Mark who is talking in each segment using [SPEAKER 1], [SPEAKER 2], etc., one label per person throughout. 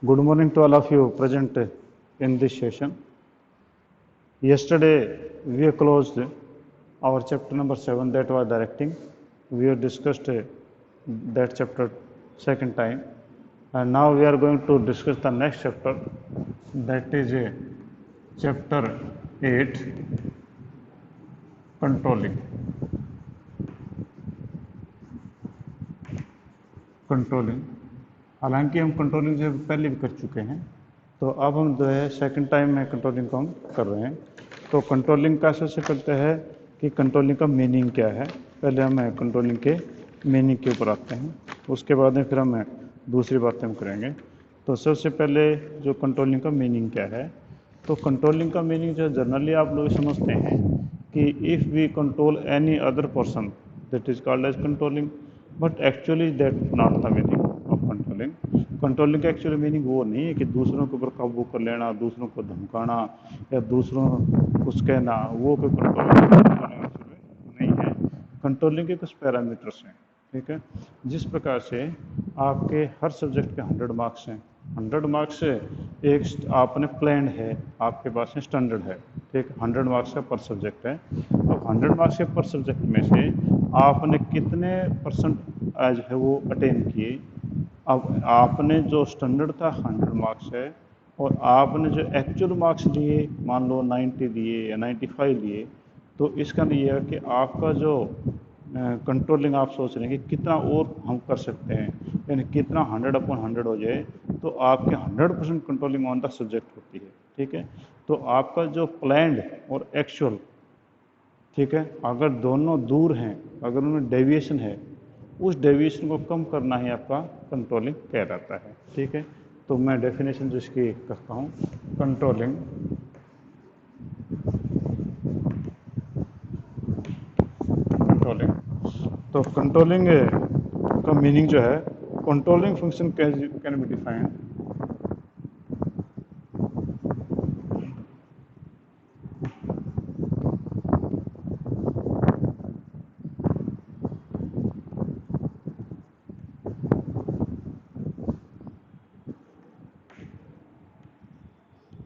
[SPEAKER 1] Good morning to all of you present in this session. Yesterday we closed our chapter number 7, that was directing. We have discussed that chapter second time, and now we are going to discuss the next chapter, that is chapter 8, controlling. हालांकि हम controlling से पहले भी कर चुके हैं, तो अब हम जो है सेकंड टाइम में कंट्रोलिंग को हम कर रहे हैं। तो कंट्रोलिंग का सबसे करते हैं कि कंट्रोलिंग का मीनिंग क्या है। पहले हम कंट्रोलिंग के मीनिंग के ऊपर आते हैं, उसके बाद में फिर हम दूसरी बातें हम करेंगे। तो सबसे पहले जो कंट्रोलिंग का मीनिंग क्या है, तो कंट्रोलिंग का मीनिंग जो जनरली आप लोग समझते हैं कि if we control any other person that is called as controlling, but actually that not the meaning of controlling. Controlling का एक्चुअली मीनिंग वो नहीं है कि दूसरों के ऊपर काबू कर लेना, दूसरों को धमकाना या दूसरों कुछ कहना, वो कोई कंट्रोलिंग नहीं है। कंट्रोलिंग के कुछ पैरामीटर्स हैं, ठीक है। जिस प्रकार से आपके हर सब्जेक्ट के 100 मार्क्स हैं, 100 मार्क्स से एक आपने प्लान है, आपके पास में स्टैंडर्ड है, ठीक। 100 मार्क्स का पर सब्जेक्ट है। अब 100 मार्क्स के पर सब्जेक्ट में से आपने कितने परसेंट आज है वो अटेन किए। अब आपने जो स्टैंडर्ड था 100 मार्क्स है, और आपने जो एक्चुअल मार्क्स लिए, मान लो 90 लिए या 95 लिए, तो इसका ये है कि आपका जो कंट्रोलिंग आप सोच रहे हैं कि कितना और हम कर सकते हैं, यानी कितना 100/100 हो जाए, तो आपके 100% कंट्रोलिंग ऑन द सब्जेक्ट होती है, ठीक है। तो आपका जो प्लान्ड और एक्चुअल, ठीक है, अगर दोनों दूर हैं, अगर उनमें डेविएशन है, उस डेविएशन को कम करना ही आपका कंट्रोलिंग कहलाता है, ठीक है। तो मैं डेफिनेशन जिसकी करता हूँ, कंट्रोलिंग तो कंट्रोलिंग का मीनिंग जो है, controlling function can be defined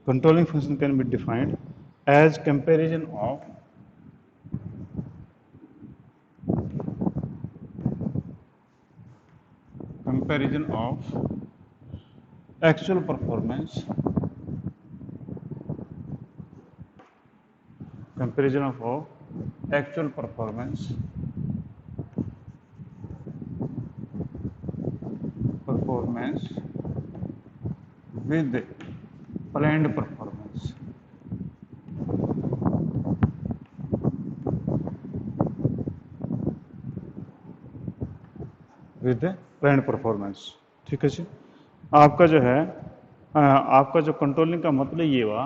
[SPEAKER 1] controlling function can be defined as comparison of actual performance with planned performance. With planned performance, ठीक है जी। आपका जो है आपका जो कंट्रोलिंग का मतलब ये हुआ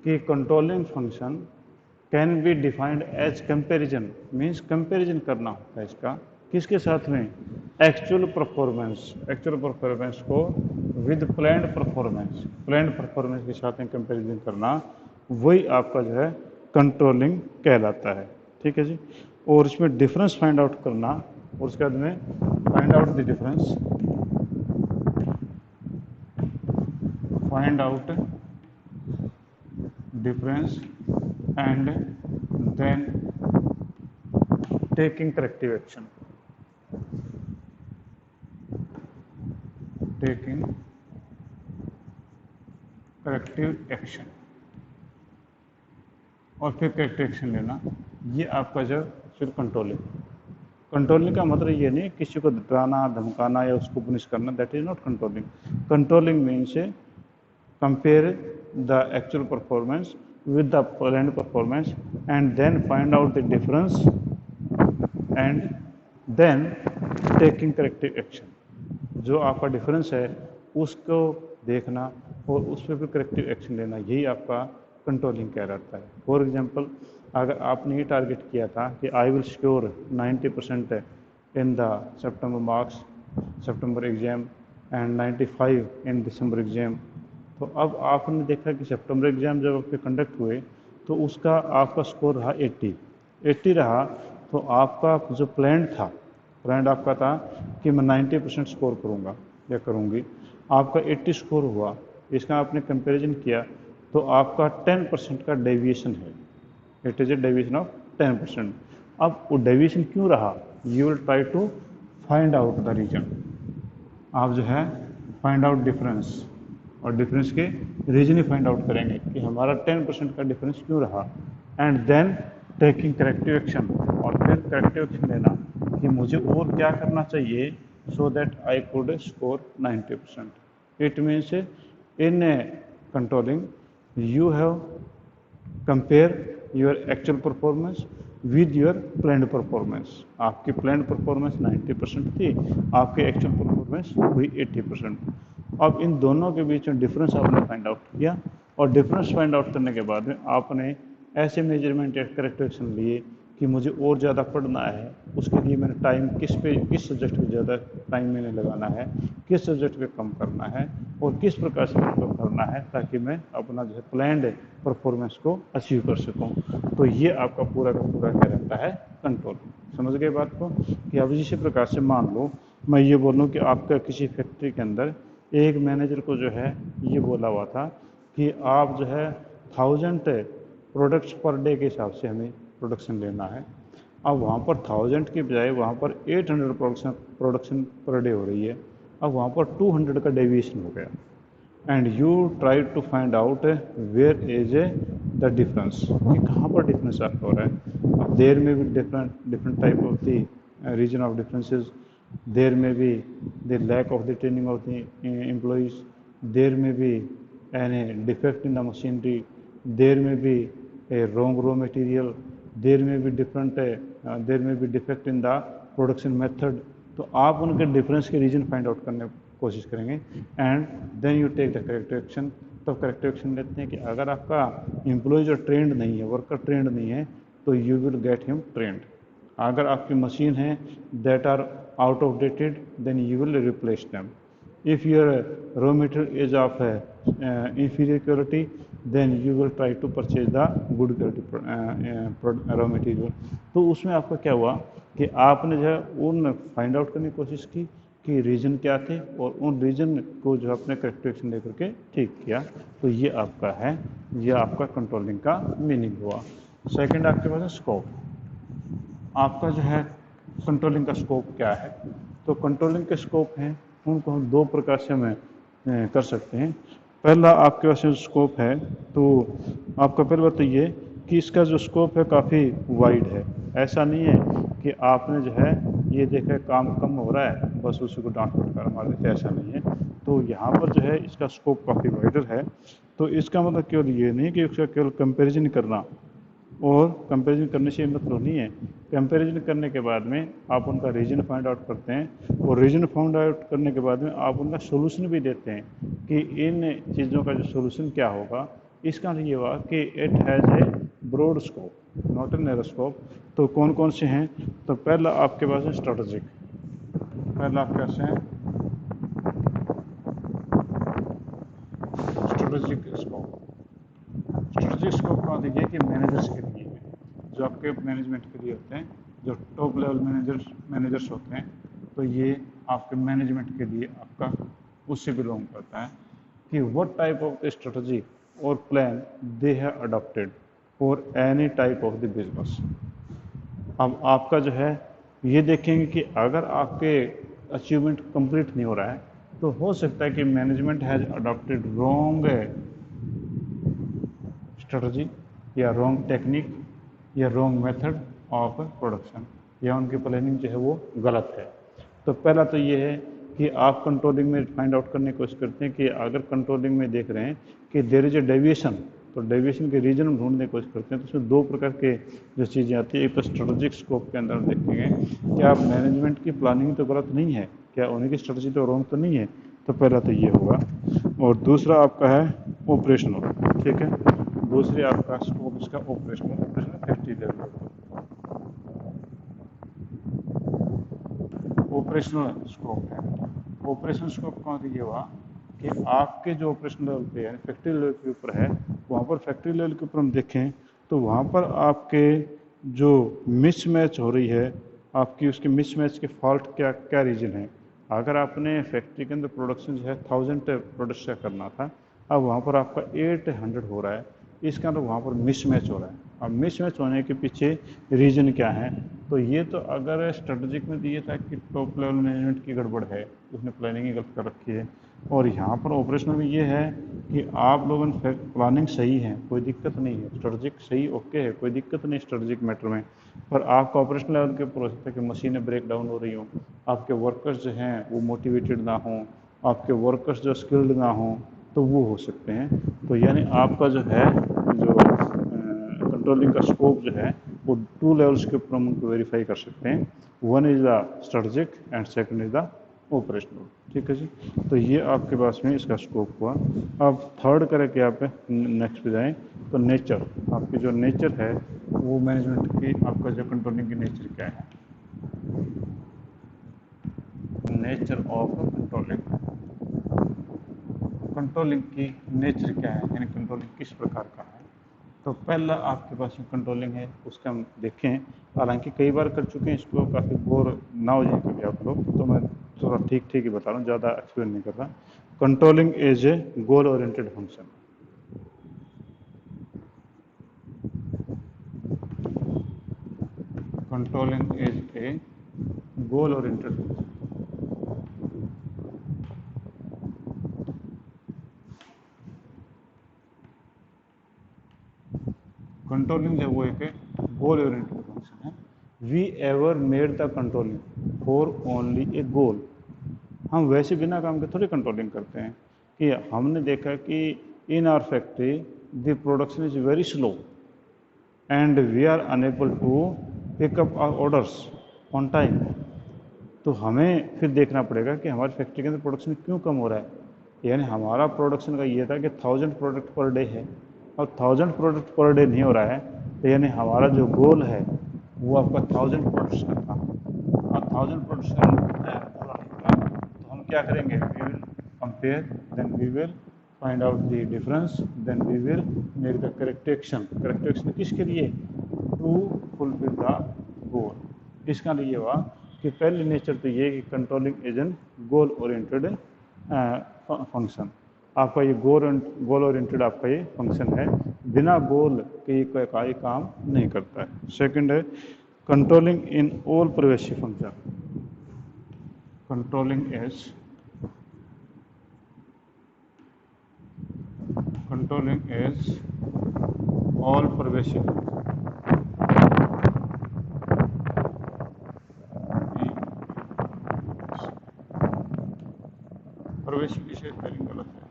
[SPEAKER 1] कि controlling function can be defined as comparison, means comparison करना होता है इसका किसके साथ में, एक्चुअल परफॉर्मेंस को विद प्लान्ड परफॉर्मेंस के साथ में कंपैरिजन करना, वही आपका जो है कंट्रोलिंग कहलाता है, ठीक है जी। और इसमें डिफरेंस फाइंड आउट करना, और उसके बाद में find out the difference, and then taking corrective action, और फिर करेक्टिव एक्शन लेना, ये आपका जो फिर कंट्रोलिंग का मतलब ये नहीं किसी को डराना, धमकाना या उसको पुनिश करना, that is not controlling. Controlling means compare the actual performance with the planned performance and then find out the difference and then taking corrective action. जो आपका डिफरेंस है उसको देखना और उस पर भी करेक्टिव एक्शन लेना, यही आपका कंट्रोलिंग कहलाता है। फॉर एग्जांपल, अगर आपने ये टारगेट किया था कि I will score 90% in the September exam and 95 in December exam, तो अब आपने देखा कि सितंबर एग्जाम जब आपके कंडक्ट हुए तो उसका आपका स्कोर रहा 80 रहा, तो आपका जो प्लान आपका था कि मैं 90% स्कोर करूँगा, या करूँगी, आपका 80 स्कोर हुआ, इसका आपने कंपैरिजन किया तो आपका 10% का डेविएशन है, it is a deviation of 10%। अब वो डेविएशन क्यों रहा, you will try to find out the reason. आप जो है फाइंड आउट डिफरेंस, और डिफरेंस के रीजन ही फाइंड आउट करेंगे कि हमारा 10% का डिफरेंस क्यों रहा, and then taking corrective action, और फिर करेक्टिव एक्शन लेना कि मुझे और क्या करना चाहिए so that I could score 90%। It means in controlling you have compare your actual performance with your planned performance। आपकी planned performance 90% थी, आपके actual performance हुई 80%। अब इन दोनों के बीच में डिफरेंस आपने फाइंड आउट किया, और डिफरेंस फाइंड आउट करने के बाद में आपने ऐसे मेजरमेंट या करेक्टिव एक्शन लिए कि मुझे और ज़्यादा पढ़ना है, उसके लिए मैंने टाइम किस सब्जेक्ट पे ज़्यादा टाइम मैंने लगाना है, किस सब्जेक्ट पे कम करना है, और किस प्रकार से कम करना है ताकि मैं अपना जो है प्लान्ड परफॉर्मेंस को अचीव कर सकूं। तो ये आपका पूरा का पूरा क्या रहता है, कंट्रोल। समझ गए बात को? कि अब इसी प्रकार से मान लो मैं ये बोलूँ कि आपका किसी फैक्ट्री के अंदर एक मैनेजर को जो है ये बोला हुआ था कि आप जो है 1000 प्रोडक्ट्स पर डे के हिसाब से हमें प्रोडक्शन लेना है। अब वहाँ पर 1000 की बजाय वहाँ पर 800 प्रोडक्शन पर डे हो रही है। अब वहाँ पर 200 का डेविएशन हो गया, and you try to find out where is the difference, कि कहाँ पर डिफरेंस आपका हो रहा है। अब there may be different type of the reason of differences, there may be the lack of the training of the employees, there may be any defect in the machinery, there may be a wrong raw material, there may be defect in the production method। तो आप उनके difference के reason find out करने की कोशिश करेंगे, and then you take the corrective action. तो corrective action लेते हैं कि अगर आपका एम्प्लॉय जो ट्रेंड नहीं है, वर्कर ट्रेंड नहीं है, तो you will get him trained. अगर आपकी मशीन है that are out of dated, then you will replace them. if your raw material is of inferior quality, then you will try to purchase the good quality raw material। तो उसमें आपका क्या हुआ कि आपने जो है उन फाइंड आउट करने की कोशिश की कि रीजन क्या थे, और उन रीजन को जो अपने करेक्टिव एक्शन लेकर के ठीक किया। तो ये आपका है, ये आपका कंट्रोलिंग का मीनिंग हुआ। सेकंड आपके पास है स्कोप। आपका जो है कंट्रोलिंग का स्कोप क्या है, तो कंट्रोलिंग के स्कोप हैं, उनको हम दो प्रकार से हमें कर सकते हैं। पहला आपके पास जो स्कोप है, तो आपका पहली बात तो ये कि इसका जो स्कोप है काफ़ी वाइड है। ऐसा नहीं है कि आपने जो है ये देखा काम कम हो रहा है बस उसी को डांट फटकार मार देते, ऐसा नहीं है। तो यहाँ पर जो है इसका स्कोप काफ़ी वाइडर है। तो इसका मतलब केवल ये नहीं कि उसका केवल कंपेरिजन करना, और कंपैरिजन करने से मतलब नहीं है। कंपैरिजन करने के बाद में आप उनका रीजन फाइंड आउट करते हैं, और रीजन फाइंड आउट करने के बाद में आप उनका सोल्यूशन भी देते हैं कि इन चीज़ों का जो सोल्यूशन क्या होगा। इसका ये हुआ कि it has a broad scope, not a narrow scope. तो कौन कौन से हैं, तो पहला आपके पास है स्ट्रेटेजिक। पहला आपके पास है स्ट्रेटेजिक स्कोप। स्ट्रेटेजिक स्कोप का देखिए कि मैनेजर्स के लिए है, जो आपके मैनेजमेंट के लिए होते हैं, जो टॉप लेवल मैनेजर्स होते हैं, तो ये आपके मैनेजमेंट के लिए आपका उससे बिलोंग करता है कि व्हाट टाइप ऑफ स्ट्रेटजी और plan they have adopted for any type of the business. अब आपका जो है ये देखेंगे कि अगर आपके अचीवमेंट कंप्लीट नहीं हो रहा है, तो हो सकता है कि management has adopted wrong strategy या रॉन्ग टेक्निक या रॉन्ग मेथड ऑफ प्रोडक्शन, या उनकी प्लानिंग जो है वो गलत है। तो पहला तो ये है कि आप कंट्रोलिंग में फाइंड आउट करने की कोशिश करते हैं कि अगर कंट्रोलिंग में देख रहे हैं कि देयर इज ए डेविएशन, तो डेविएशन के रीजन ढूंढने की कोशिश करते हैं। तो उसमें दो प्रकार के जो चीज़ें आती है, एक तो स्ट्रेटेजिक स्कोप के अंदर देखेंगे कि आप मैनेजमेंट की प्लानिंग तो गलत नहीं है, क्या उन्हीं की स्ट्रेटजी तो रॉन्ग तो नहीं है। तो पहला तो ये होगा, और दूसरा आपका है ऑपरेशनल। ठीक है, दूसरी आपका स्कोप इसका operational factory level. Operational scope है। ऑपरेशनल स्कोप का मतलब ये हुआ कि आपके जो ऑपरेशनल लेवल पे यानी फैक्ट्री लेवल के ऊपर है, वहाँ पर फैक्ट्री लेवल के ऊपर हम देखें तो वहाँ पर आपके जो मिसमैच हो रही है, आपकी उसके मिसमैच के फॉल्ट क्या क्या रीजन है। अगर आपने फैक्ट्री के अंदर प्रोडक्शन जो है 1000 प्रोडक्ट्स का करना था, अब वहाँ पर आपका 800 हो रहा है, इसके अंदर वहाँ पर मिसमैच हो रहा है। अब मिसमैच होने के पीछे रीज़न क्या है? तो ये तो अगर स्ट्रेटजिक में दिए था कि टॉप लेवल मैनेजमेंट की गड़बड़ है, उसने प्लानिंग ही गलत कर रखी है, और यहाँ पर ऑपरेशनल में ये है कि आप लोगों ने प्लानिंग सही है, कोई दिक्कत नहीं है, स्ट्रेटजिक सही ओके है, कोई दिक्कत नहीं स्ट्रेटजिक मैटर में, पर आपका ऑपरेशनल लेवल के प्रोसेस है कि मशीनें ब्रेक डाउन हो रही हों, आपके वर्कर्स जो हैं वो मोटिवेटेड ना हों, आपके वर्कर्स जो स्किल्ड ना हों, तो वो हो सकते हैं। तो यानी आपका जो है जो कंट्रोलिंग का स्कोप जो है वो 2 लेवल्स के ऊपर हम उनको वेरीफाई कर सकते हैं। One is the strategic and second is the operational. ठीक है जी, तो ये आपके पास में इसका स्कोप हुआ। अब थर्ड करें कि आप नेक्स्ट पे जाएं, तो नेचर, आपकी जो नेचर है वो मैनेजमेंट की, आपका जो कंट्रोलिंग की नेचर क्या है, नेचर ऑफ कंट्रोलिंग, कंट्रोलिंग की नेचर क्या है, यानी कंट्रोलिंग किस प्रकार का है। तो पहला आपके पास जो कंट्रोलिंग है उसका हम देखें, हालांकि कई बार कर चुके हैं इसको, काफ़ी बोर ना हो जाए कभी आप लोग, तो मैं थोड़ा ठीक ठीक ही बता रहा हूँ, ज़्यादा एक्सप्लेन नहीं कर रहा। Controlling is a goal oriented function. Controlling is a goal oriented function. Controlling जो वो एक गोल ओरिएंटेड फंक्शन है। We ever made the controlling for only a goal. हम वैसे बिना काम के थोड़ी कंट्रोलिंग करते हैं, कि हमने देखा कि in our factory the production is very slow and we are unable to pick up our orders on time. तो हमें फिर देखना पड़ेगा कि हमारी फैक्ट्री के अंदर प्रोडक्शन क्यों कम हो रहा है। यानी हमारा प्रोडक्शन का ये था कि 1000 प्रोडक्ट पर डे है, और 1000 प्रोडक्ट पर डे नहीं हो रहा है, तो यानी हमारा जो गोल है वो आपका 1000 प्रोडक्ट्स का था, और 1000 प्रोडक्ट्स का पूरा नहीं था। तो हम क्या करेंगे, we will compare, then we will find out the difference, then we will make the correct action. Correct action किसके लिए? To fulfil the goal. इसका लिए हुआ कि पहले नेचर तो ये कि controlling is an goal oriented function. आपका ये गोल ओरिएंटेड आपका ये फंक्शन है, बिना गोल के ये कोई काम नहीं करता है। सेकंड है controlling in all pervasive function. Controlling is all pervasive pervasive की स्पेलिंग गलत है,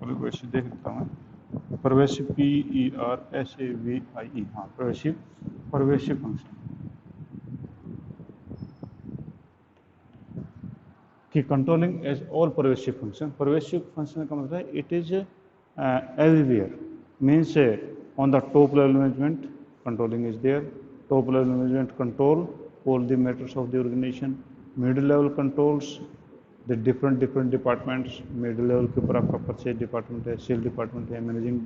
[SPEAKER 1] परवेसिव देख लेता हूँ, परवेसिव PERSAVIE, हाँ परवेसिव फंक्शन। कि controlling as all pervasive function, pervasive function का मतलब है it is everywhere, means on the top level management controlling is there, top level management control all the matters of the organisation, middle level controls the different departments. Middle level के ऊपर आपका purchase department है, cell department है, managing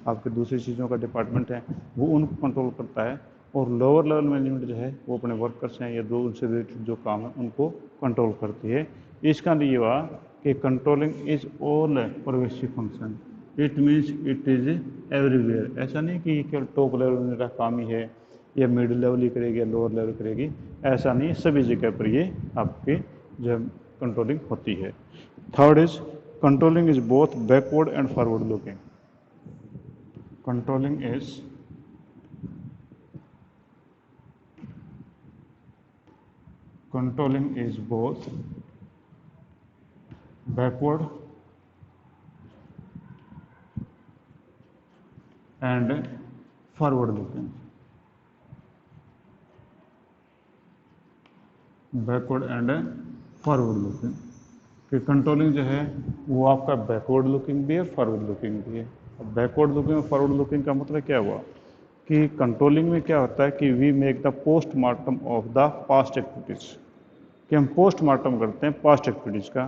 [SPEAKER 1] आपके दूसरी चीज़ों का department है, वो उनको कंट्रोल करता है। और लोअर लेवल मैनेजमेंट जो है वो अपने वर्कर्स हैं या दो उनसे रिलेटेड जो काम है उनको कंट्रोल करती है। इसका लिए हुआ कि controlling is all pervasive function, it means it is everywhere. ऐसा नहीं कि केवल टॉप लेवल मेरा काम ही है या मिडिल लेवल ही करेगी या लोअर लेवल करेगी, ऐसा नहीं, सभी जगह पर ये आपके जो कंट्रोलिंग होती है। Third is controlling is both backward and forward looking. Controlling is both backward and forward looking। Backward and forward looking, कि कंट्रोलिंग जो है वो आपका बैकवर्ड लुकिंग भी है, फॉरवर्ड लुकिंग भी है। अब बैकवर्ड लुकिंग और फॉरवर्ड लुकिंग का मतलब क्या हुआ कि कंट्रोलिंग में क्या होता है कि we make the postmortem of the past activities, कि हम पोस्टमार्टम करते हैं पास्ट एक्टिविटीज़ का।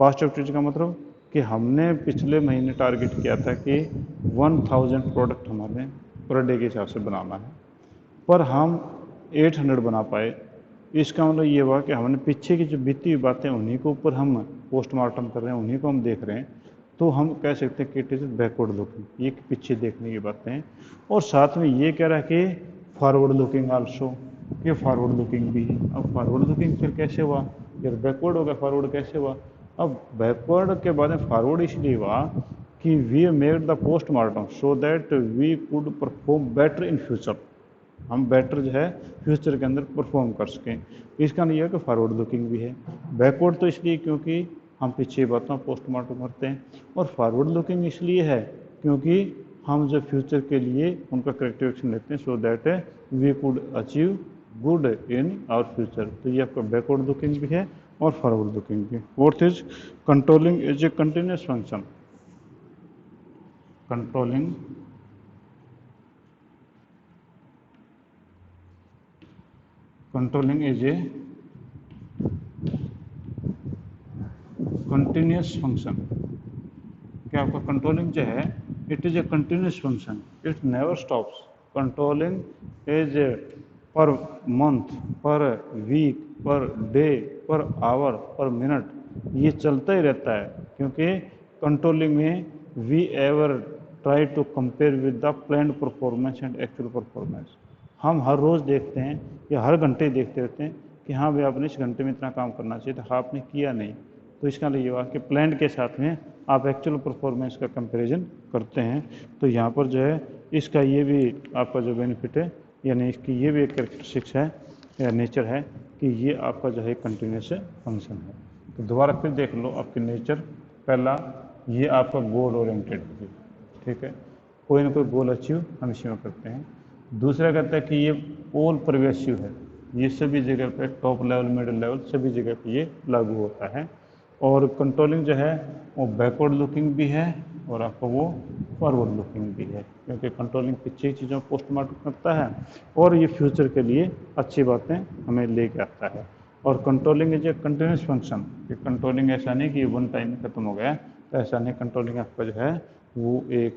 [SPEAKER 1] पास्ट एक्टिविटीज़ का मतलब कि हमने पिछले महीने टारगेट किया था कि 1000 प्रोडक्ट हमारे पर डे के हिसाब से बनाना है, पर हम 800 बना पाए, इसका मतलब ये हुआ कि हमने पीछे की जो बीती हुई बातें उन्हीं के ऊपर हम पोस्टमार्टम कर रहे हैं, उन्हीं को हम देख रहे हैं, तो हम कह सकते हैं कि इट इज़ बैकवर्ड लुकिंग, ये पीछे देखने की बातें हैं। और साथ में ये कह रहा है कि फॉरवर्ड लुकिंग आल्सो, ये फॉरवर्ड लुकिंग भी है। अब फॉरवर्ड लुकिंग फिर कैसे हुआ, यार बैकवर्ड हो गया, फॉरवर्ड कैसे हुआ? अब बैकवर्ड के बाद में फॉरवर्ड इसलिए हुआ कि we made the postmortem so that we could perform better in future, हम बेटर जो है फ्यूचर के अंदर परफॉर्म कर सकें। इसका नहीं है कि फॉरवर्ड लुकिंग भी है। बैकवर्ड तो इसलिए क्योंकि हम पीछे बातों पोस्टमार्टम करते हैं, और फॉरवर्ड लुकिंग इसलिए है क्योंकि हम जो फ्यूचर के लिए उनका करेक्टिव एक्शन लेते हैं so that we could achieve good in our future. तो ये आपका बैकवर्ड लुकिंग भी है और फॉरवर्ड लुकिंग भी। Fourth is controlling is a continuous function. Controlling is a continuous function. क्या आपका कंट्रोलिंग जो है it is a continuous function, it never stops. Controlling is per month, per week, per day, per hour, per minute, ये चलता ही रहता है। क्योंकि कंट्रोलिंग में we ever try to compare with the planned performance and actual performance. हम हर रोज़ देखते हैं या हर घंटे देखते रहते हैं कि हाँ भाई आपने इस घंटे में इतना काम करना चाहिए था, आपने किया नहीं। तो इसका लिए हुआ कि प्लान के साथ में आप एक्चुअल परफॉर्मेंस का कंपैरिजन करते हैं। तो यहाँ पर जो है इसका ये भी आपका जो बेनिफिट है, यानी इसकी ये भी एक कैरेक्टरिस्टिक्स है या नेचर है कि ये आपका जो है कंटिन्यूस फंक्शन है। तो दोबारा फिर देख लो आपके नेचर। पहला, ये आपका गोल ओरिएंटेड है, ठीक है, कोई ना कोई गोल अचीव हम इसी में करते हैं। दूसरा कहता है कि ये ऑल परवेसिव है, ये सभी जगह पे टॉप लेवल, मिडिल लेवल, सभी जगह पे ये लागू होता है। और कंट्रोलिंग जो है वो बैकवर्ड लुकिंग भी है और आपका वो फॉरवर्ड लुकिंग भी है, क्योंकि कंट्रोलिंग पीछे चीज़ों को पोस्टमार्टम करता है और ये फ्यूचर के लिए अच्छी बातें हमें लेके आता है। और controlling is a continuous function, कि कंट्रोलिंग ऐसा नहीं कि वन टाइम में ख़त्म हो गया, तो ऐसा नहीं, कंट्रोलिंग आपका जो है वो एक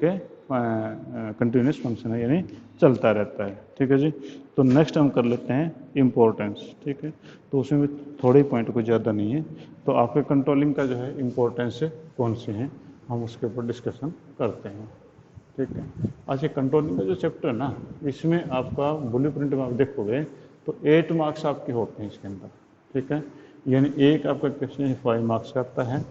[SPEAKER 1] कंटिन्यूस फंक्शन है, यानी चलता रहता है। ठीक है जी। तो नेक्स्ट हम कर लेते हैं इम्पोर्टेंस। ठीक है, तो उसमें भी थोड़े पॉइंट कुछ ज़्यादा नहीं है। तो आपके कंट्रोलिंग का जो है इम्पोर्टेंस कौन से हैं, हम उसके ऊपर डिस्कशन करते हैं। ठीक है। अच्छा, कंट्रोलिंग का जो चैप्टर है ना, इसमें आपका ब्लूप्रिंट में आप देखोगे तो 8 मार्क्स आपके होते हैं इसके अंदर। ठीक है, यानी एक आपका क्वेश्चन 5 मार्क्स का आता है,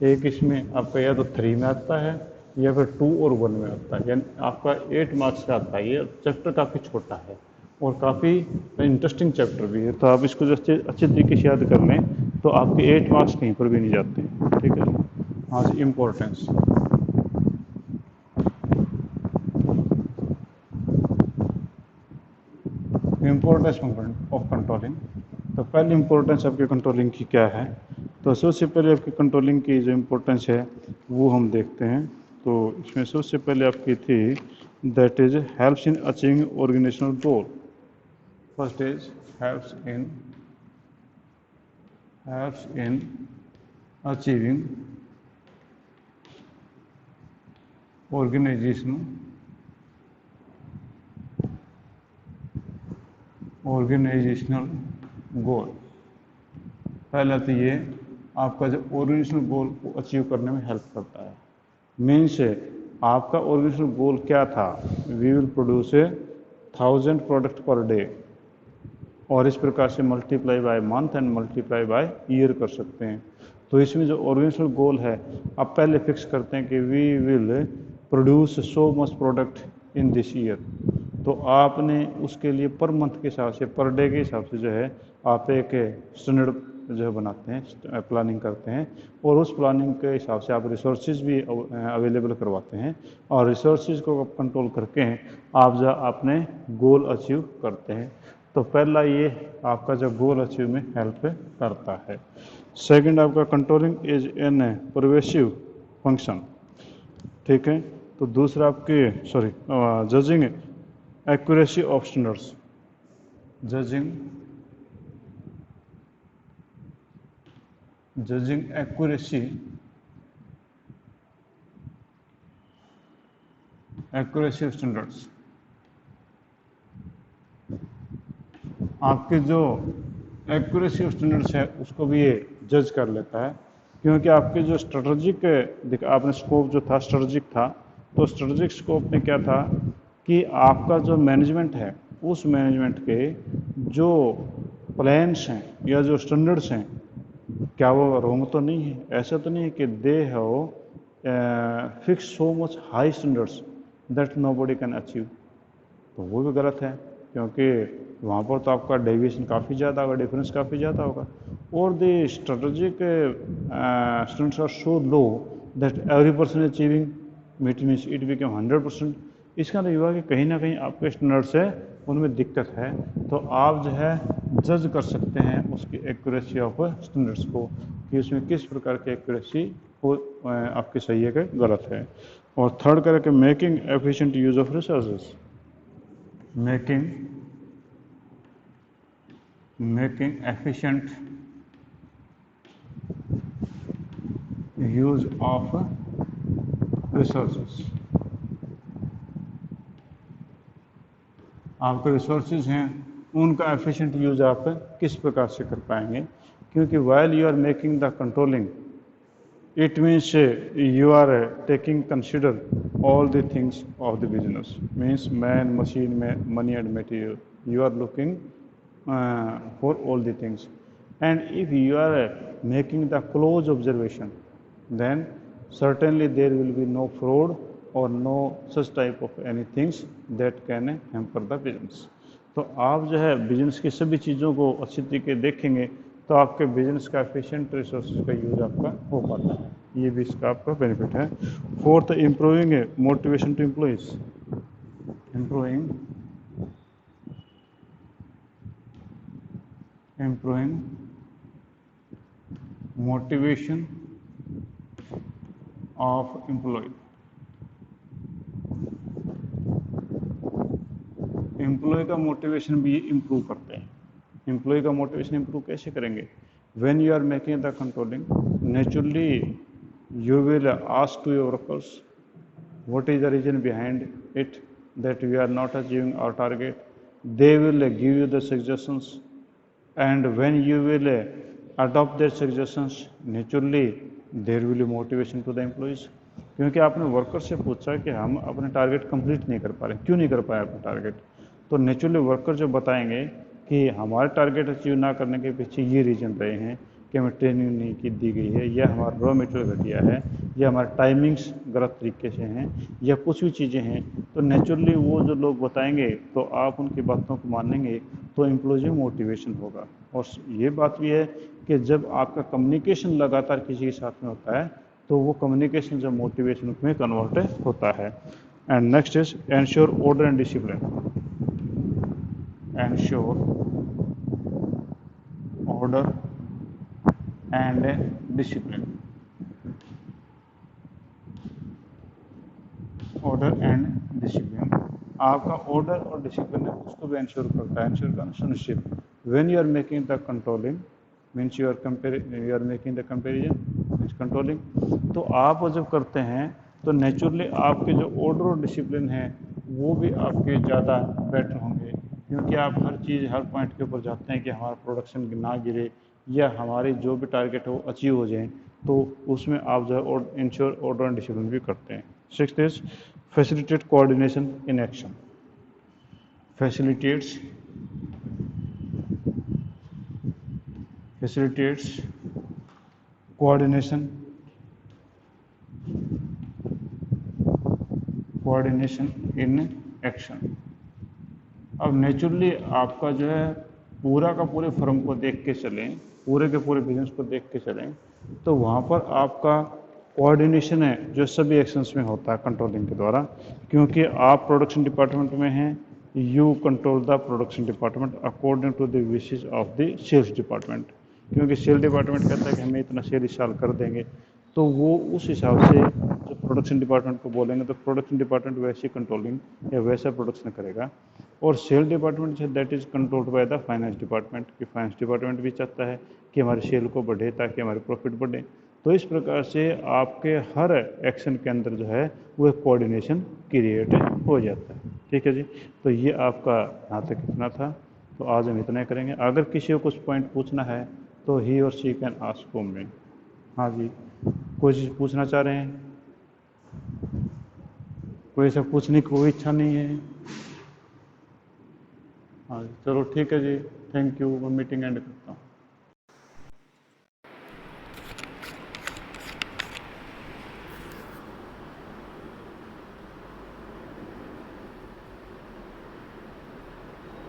[SPEAKER 1] एक इसमें आपका या तो 3 में आता है या फिर 2 और 1 में आता है, यानी आपका 8 मार्क्स का आता है। ये चैप्टर काफ़ी छोटा है और काफ़ी इंटरेस्टिंग चैप्टर भी है, तो आप इसको जो अच्छे तरीके से याद कर लें तो आपके 8 मार्क्स कहीं पर भी नहीं जाते हैं। ठीक है। हाँ जी, इम्पोर्टेंस। Importance of controlling. तो पहली इम्पोर्टेंस आपके कंट्रोलिंग की क्या है, तो सबसे पहले आपकी कंट्रोलिंग की जो इम्पोर्टेंस है वो हम देखते हैं। तो इसमें सबसे पहले आपकी थी that is helps in achieving organisational goal. First is helps in achieving organisational goal. पहला तो ये आपका जो ऑर्गेनाइजेशनल गोल को अचीव करने में हेल्प करता है। मीन्स आपका ऑर्गेनाइजेशनल गोल क्या था, we will produce 1000 product per day, और इस प्रकार से multiply by month and multiply by year कर सकते हैं। तो इसमें जो ऑर्गेनाइजेशनल गोल है आप पहले फिक्स करते हैं कि we will produce so much product in this year. तो आपने उसके लिए पर मंथ के हिसाब से, पर डे के हिसाब से जो है आप एक स्टैंडर्ड जो है बनाते हैं, प्लानिंग करते हैं, और उस प्लानिंग के हिसाब से आप रिसोर्सेज भी अवेलेबल करवाते हैं, और रिसोर्सेज को कंट्रोल करके आप जो अपने गोल अचीव करते हैं। तो पहला ये आपका जो गोल अचीव में हेल्प करता है। सेकंड, आपका controlling is N pervasive function. ठीक है। तो दूसरा आपके judging accuracy of standards. Judging accuracy of standards. आपके जो एक्यूरेसी ऑफ स्टैंडर्ड्स है उसको भी ये जज कर लेता है, क्योंकि आपके जो स्ट्रेटजिक आपने स्कोप जो था स्ट्रेटजिक था, तो स्ट्रेटजिक स्कोप में क्या था कि आपका जो मैनेजमेंट है उस मैनेजमेंट के जो प्लान्स हैं या जो स्टैंडर्ड्स हैं, क्या वो रोंग तो नहीं है? ऐसा तो नहीं है कि they have fix so much high standards that nobody can achieve, तो वो भी गलत है, क्योंकि वहाँ पर तो आपका डेविएशन काफ़ी ज़्यादा होगा, डिफरेंस काफ़ी ज़्यादा होगा। और the strategic students are so low that every person achieving meet means it become 100%। इसका मतलब युवा कि कहीं ना कहीं आपके स्टैंडर्ड्स है उनमें दिक्कत है, तो आप जो है जज कर सकते हैं उसकी एक्यूरेसी ऑफ स्टैंडर्ड्स को कि उसमें किस प्रकार की एक्यूरेसी वो आपकी सही है कि गलत है। और थर्ड करके making efficient use of resources, making efficient use of resources। आपके रिसोर्सेज हैं उनका एफिशिएंट यूज आप किस प्रकार से कर पाएंगे, क्योंकि while you are making the controlling it means you are taking consider all the things of the business, means man, machine, money and material, you are looking for all the things. And if you are making the close observation, then certainly there will be no fraud or no such type of any things that can hamper the business। तो आप जो है business की सभी चीज़ों को अच्छी तरीके देखेंगे तो आपके बिजनेस का एफिशिएंट रिसोर्सेज का यूज आपका हो पाता है, ये भी इसका आपका बेनिफिट है। Fourth, improving motivation to employees, improving motivation of employee. Employee का मोटिवेशन भी इम्प्रूव करते हैं। एम्प्लॉय का मोटिवेशन इम्प्रूव कैसे करेंगे? When you are making the controlling, naturally you will ask to your workers what is the reason behind it that we are not achieving our target. They will give you the suggestions, and when you will adopt their suggestions, naturally there will be motivation to the employees। क्योंकि आपने worker से पूछा कि हम अपने target complete नहीं कर पा रहे, क्यों नहीं कर पाए अपना टारगेट, तो नेचुरली वर्कर जो बताएंगे कि हमारे टारगेट अचीव ना करने के पीछे ये रीज़न रहे हैं कि हमें ट्रेनिंग नहीं की दी गई है, या हमारा रॉ मटेरियल घटिया है, या हमारे टाइमिंग्स गलत तरीके से हैं, या कुछ भी चीज़ें हैं, तो नेचुरली वो जो लोग बताएंगे तो आप उनकी बातों को मानेंगे, तो एम्प्लॉयज में मोटिवेशन होगा। और ये बात भी है कि जब आपका कम्युनिकेशन लगातार किसी के साथ में होता है तो वो कम्युनिकेशन जब मोटिवेशन में कन्वर्ट होता है। And next is ensure order and discipline, ensure order and discipline, order and discipline. आपका ऑर्डर और डिसिप्लिन है उसको भी इंश्योर करता है, इंश्योर करना सुनिश्चित। When you are making the controlling means you are making the comparison means controlling, तो आप जब करते हैं तो नेचुरली आपके जो ऑर्डर और डिसिप्लिन है वो भी आपके ज़्यादा बेटर होंगे, क्योंकि आप हर चीज़ हर पॉइंट के ऊपर जाते हैं कि हमारा प्रोडक्शन ना गिरे या हमारे जो भी टारगेट हो अचीव हो जाए, तो उसमें आप जो है इंश्योर ऑर्डर एंड डिसिप्लिन भी करते हैं। Sixth is facilitate coordination in action, facilitates coordination in action। अब नेचुरली आपका जो है पूरा का पूरे फर्म को देख के चलें, पूरे के पूरे बिजनेस को देख के चलें, तो वहाँ पर आपका कोऑर्डिनेशन है जो सभी एक्शंस में होता है कंट्रोलिंग के द्वारा, क्योंकि आप प्रोडक्शन डिपार्टमेंट में हैं, you control the production department according to the wishes of the sales department, क्योंकि सेल डिपार्टमेंट कहता है कि हमें इतना सेल इस साल कर देंगे, तो वो उस हिसाब से जो प्रोडक्शन डिपार्टमेंट को बोलेंगे तो प्रोडक्शन डिपार्टमेंट वैसी कंट्रोलिंग या वैसा प्रोडक्शन करेगा। और सेल डिपार्टमेंट जो that is controlled by the finance department, कि फाइनेंस डिपार्टमेंट भी चाहता है कि हमारी सेल को बढ़े ताकि हमारे प्रॉफिट बढ़े। तो इस प्रकार से आपके हर एक्शन के अंदर जो है वो एक कोऑर्डिनेशन क्रिएट हो जाता है। ठीक है जी, तो ये आपका यहाँ तक इतना था। तो आज हम इतना ही करेंगे। अगर किसी को कुछ पॉइंट पूछना है तो ही और शी कैन आस्क मी। हाँ जी, कोई चीज़ पूछना चाह रहे हैं? कोई ऐसा पूछने की कोई इच्छा नहीं है? हाँ चलो ठीक है जी, थैंक यू। मैं मीटिंग एंड करता हूँ।